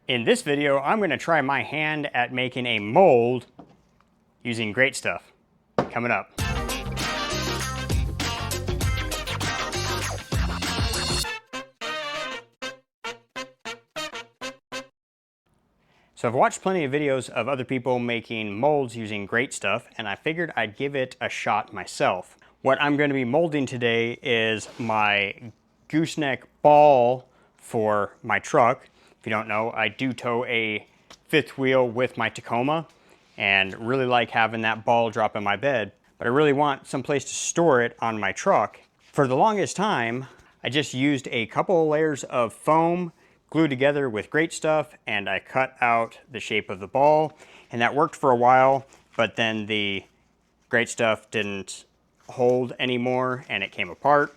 In this video, I'm going to try my hand at making a mold using Great Stuff. Coming up. So I've watched plenty of videos of other people making molds using Great Stuff, and I figured I'd give it a shot myself. What I'm going to be molding today is my gooseneck ball for my truck. If you don't know, I do tow a fifth wheel with my Tacoma and really like having that ball drop in my bed, but I really want some place to store it on my truck. For the longest time, I just used a couple of layers of foam glued together with Great Stuff, and I cut out the shape of the ball, and that worked for a while, but then the Great Stuff didn't hold anymore and it came apart.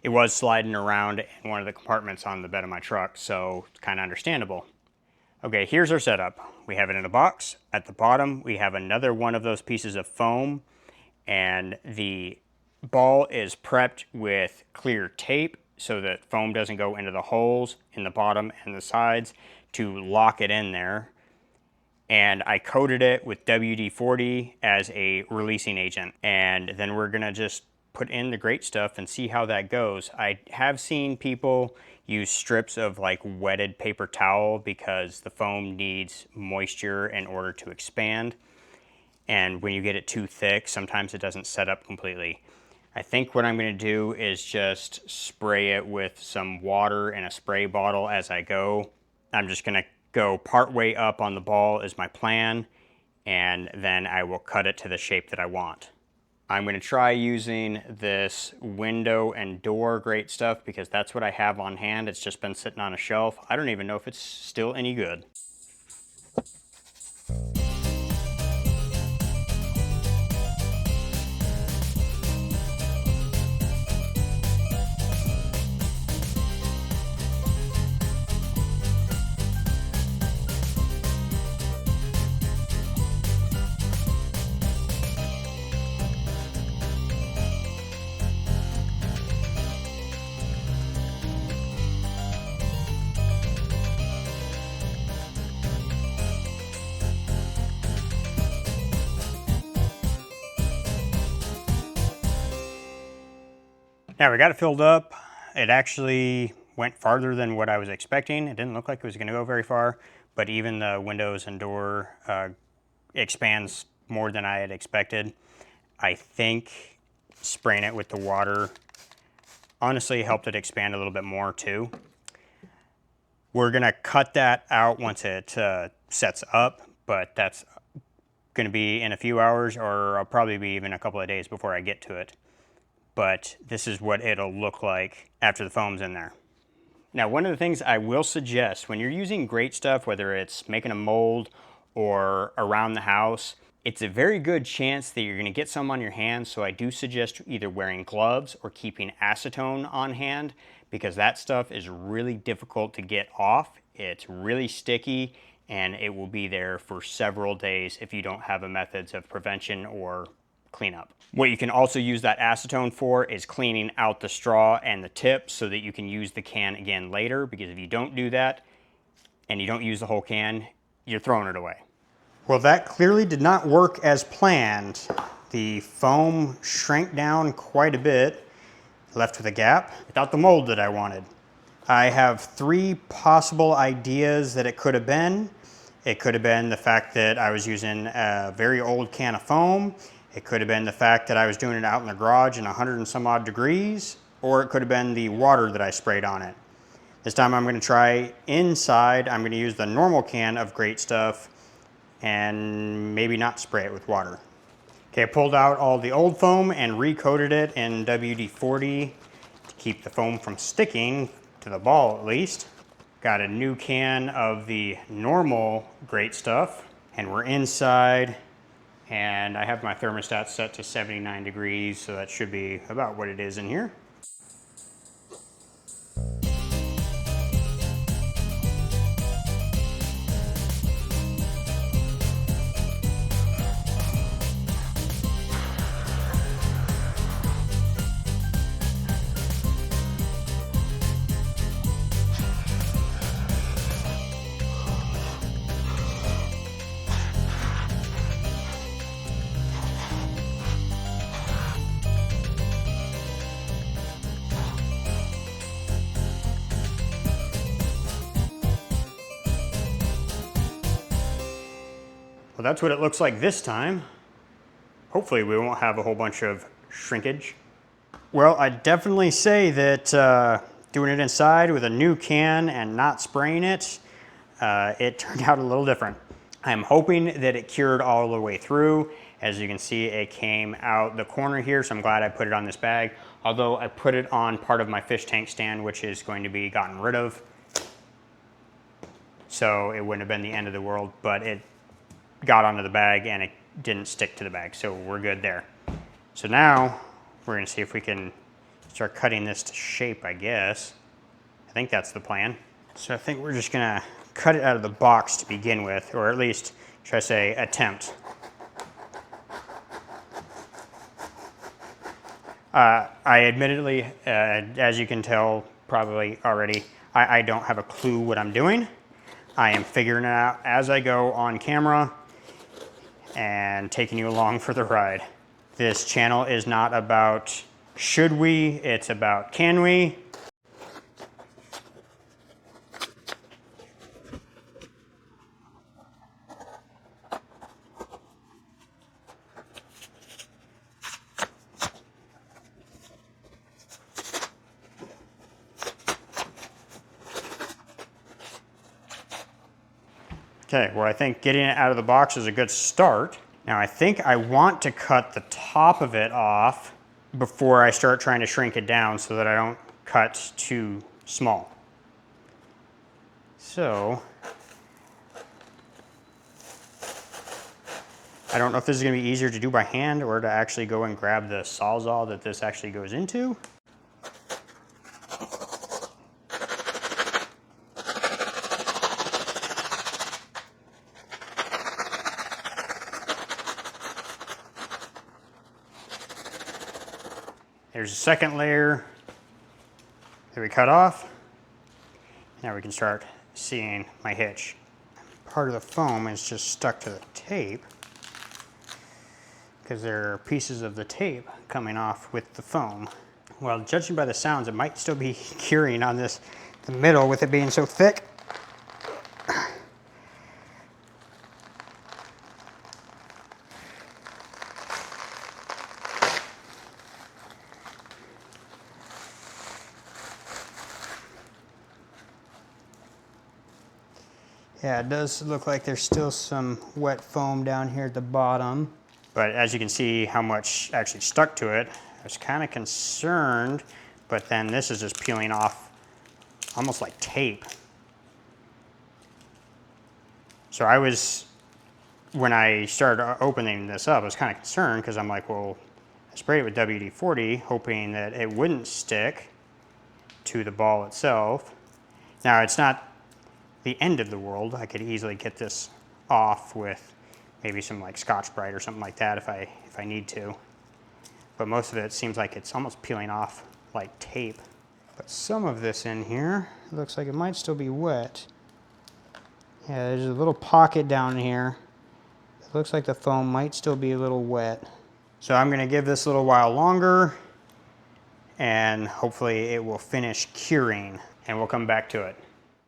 It was sliding around in one of the compartments on the bed of my truck, so it's kind of understandable. Okay, here's our setup. We have it in a box. At the bottom, we have another one of those pieces of foam, and the ball is prepped with clear tape so that foam doesn't go into the holes in the bottom and the sides to lock it in there. And I coated it with WD-40 as a releasing agent. And then we're gonna just put in the Great Stuff and see how that goes. I have seen people use strips of like wetted paper towel because the foam needs moisture in order to expand. And when you get it too thick, sometimes it doesn't set up completely. I think what I'm going to do is just spray it with some water in a spray bottle as I go. I'm just going to go part way up on the ball is my plan, and then I will cut it to the shape that I want. I'm going to try using this window and door Great Stuff because that's what I have on hand. It's just been sitting on a shelf. I don't even know if it's still any good. Now we got it filled up. It actually went farther than what I was expecting. It didn't look like it was going to go very far, but even the windows and door expands more than I had expected. I think spraying it with the water honestly helped it expand a little bit more too. We're going to cut that out once it sets up, but that's going to be in a few hours, or I'll probably be even a couple of days before I get to it. But this is what it'll look like after the foam's in there. Now, one of the things I will suggest when you're using Great Stuff, whether it's making a mold or around the house, it's a very good chance that you're gonna get some on your hands, so I do suggest either wearing gloves or keeping acetone on hand, because that stuff is really difficult to get off. It's really sticky, and it will be there for several days if you don't have a methods of prevention or cleanup. What you can also use that acetone for is cleaning out the straw and the tip so that you can use the can again later, because if you don't do that and you don't use the whole can, you're throwing it away. Well, that clearly did not work as planned. The foam shrank down quite a bit, left with a gap without the mold that I wanted. I have three possible ideas that it could have been. It could have been the fact that I was using a very old can of foam. It could have been the fact that I was doing it out in the garage in 100 and some odd degrees, or it could have been the water that I sprayed on it. This time I'm going to try inside. I'm going to use the normal can of Great Stuff and maybe not spray it with water. Okay, I pulled out all the old foam and recoated it in WD-40 to keep the foam from sticking to the ball at least. Got a new can of the normal Great Stuff, and we're inside. And I have my thermostat set to 79 degrees, so that should be about what it is in here. Well, that's what it looks like this time. Hopefully we won't have a whole bunch of shrinkage. Well, I'd definitely say that doing it inside with a new can and not spraying it, it turned out a little different. I'm hoping that it cured all the way through. As you can see, it came out the corner here, so I'm glad I put it on this bag. Although I put it on part of my fish tank stand, which is going to be gotten rid of. So it wouldn't have been the end of the world, but it got onto the bag and it didn't stick to the bag, so we're good there. So now we're gonna see if we can start cutting this to shape, I guess. I think that's the plan. So I think we're just gonna cut it out of the box to begin with, or at least, should I say, attempt. I admittedly, as you can tell probably already, I don't have a clue what I'm doing. I am figuring it out as I go on camera and taking you along for the ride. This channel is not about should we, it's about can we. Okay, well I think getting it out of the box is a good start. Now I think I want to cut the top of it off before I start trying to shrink it down so that I don't cut too small. So, I don't know if this is gonna be easier to do by hand or to actually go and grab the Sawzall that this actually goes into. There's a second layer that we cut off. Now we can start seeing my hitch. Part of the foam is just stuck to the tape because there are pieces of the tape coming off with the foam. Well, judging by the sounds, it might still be curing on this, the middle with it being so thick. Yeah, it does look like there's still some wet foam down here at the bottom. But as you can see how much actually stuck to it, I was kind of concerned, but then this is just peeling off almost like tape. So I was, when I started opening this up, I was kind of concerned because I'm like, well, I sprayed it with WD-40 hoping that it wouldn't stick to the ball itself. Now it's not the end of the world. I could easily get this off with maybe some like Scotch-Brite or something like that if I need to. But most of it seems like it's almost peeling off like tape. But some of this in here looks like it might still be wet. Yeah, there's a little pocket down here. It looks like the foam might still be a little wet. So I'm gonna give this a little while longer and hopefully it will finish curing and we'll come back to it.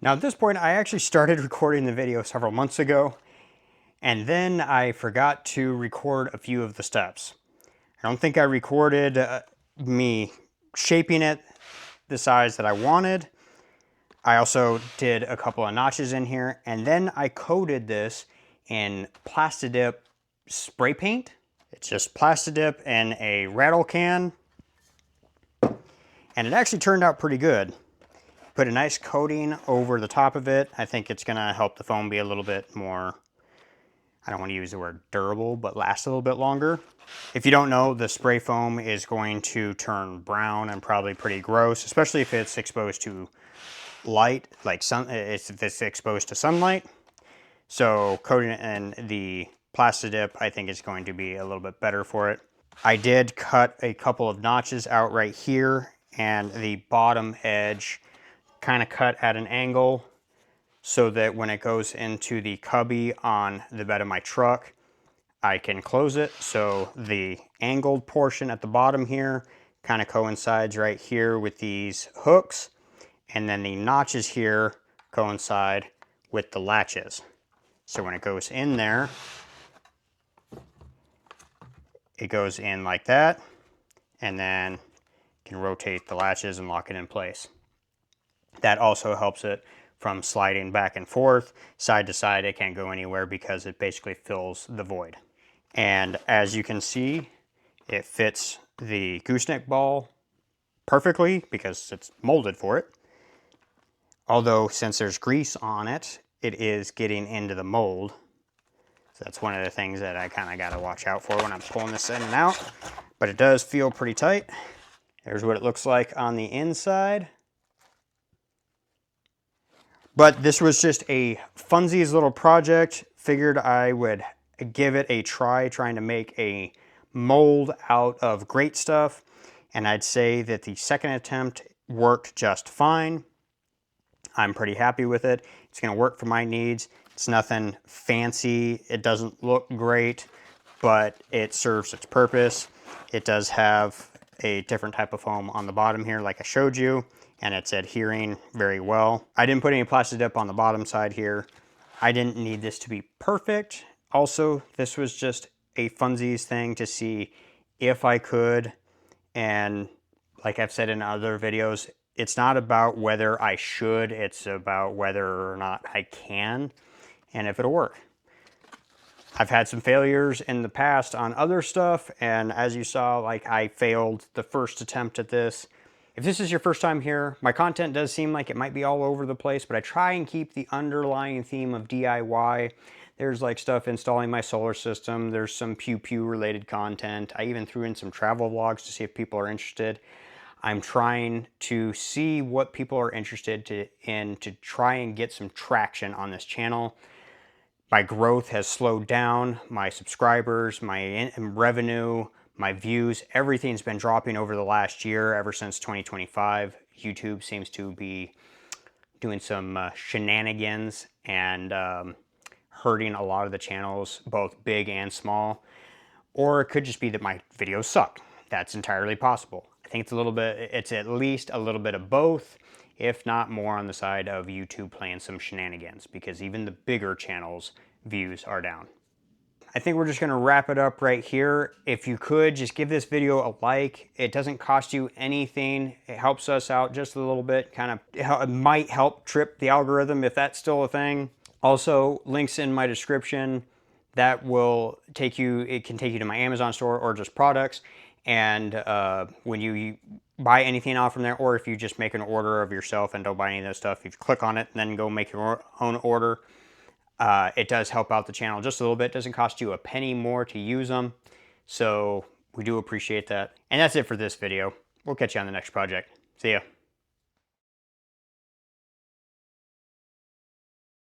Now at this point, I actually started recording the video several months ago, and then I forgot to record a few of the steps. I don't think I recorded me shaping it the size that I wanted. I also did a couple of notches in here, and then I coated this in Plastidip spray paint. It's just Plastidip in a rattle can, and it actually turned out pretty good. Put a nice coating over the top of it. I think it's gonna help the foam be a little bit more, I don't want to use the word durable, but last a little bit longer. If you don't know, the spray foam is going to turn brown and probably pretty gross, especially if it's exposed to light, like if it's exposed to sunlight. So coating it in the Plastidip, I think is going to be a little bit better for it. I did cut a couple of notches out right here, and the bottom edge kind of cut at an angle so that when it goes into the cubby on the bed of my truck, I can close it. So the angled portion at the bottom here kind of coincides right here with these hooks, and then the notches here coincide with the latches. So when it goes in there, it goes in like that, and then you can rotate the latches and lock it in place. That also helps it from sliding back and forth, side to side. It can't go anywhere because it basically fills the void. And as you can see, it fits the gooseneck ball perfectly because it's molded for it. Although since there's grease on it, it is getting into the mold. So that's one of the things that I kind of got to watch out for when I'm pulling this in and out. But it does feel pretty tight. There's what it looks like on the inside. But this was just a funsies little project. Figured I would give it a try, trying to make a mold out of great stuff. And I'd say that the second attempt worked just fine. I'm pretty happy with it. It's going to work for my needs. It's nothing fancy. It doesn't look great, but it serves its purpose. It does have a different type of foam on the bottom here, like I showed you, and it's adhering very well. I didn't put any plastic dip on the bottom side here. I didn't need this to be perfect. Also, this was just a funsies thing to see if I could, and like I've said in other videos, it's not about whether I should, it's about whether or not I can, and if it'll work. I've had some failures in the past on other stuff, and as you saw, like I failed the first attempt at this. If this is your first time here, my content does seem like it might be all over the place, but I try and keep the underlying theme of DIY. There's like stuff installing my solar system, there's some pew-pew related content. I even threw in some travel vlogs to see if people are interested. I'm trying to see what people are interested in to try and get some traction on this channel. My growth has slowed down. My subscribers, my revenue, my views, everything's been dropping over the last year, ever since 2025. YouTube seems to be doing some shenanigans and hurting a lot of the channels, both big and small. Or it could just be that my videos suck. That's entirely possible. I think it's at least a little bit of both, if not more on the side of YouTube playing some shenanigans, because even the bigger channels' views are down. I think we're just gonna wrap it up right here. If you could, just give this video a like. It doesn't cost you anything. It helps us out just a little bit. It might help trip the algorithm if that's still a thing. Also, links in my description. That will take you, it can take you to my Amazon store or just products. And when you buy anything off from there, or if you just make an order of yourself and don't buy any of that stuff, if you click on it and then go make your own order, it does help out the channel just a little bit. It doesn't cost you a penny more to use them. So we do appreciate that. And that's it for this video. We'll catch you on the next project. See ya.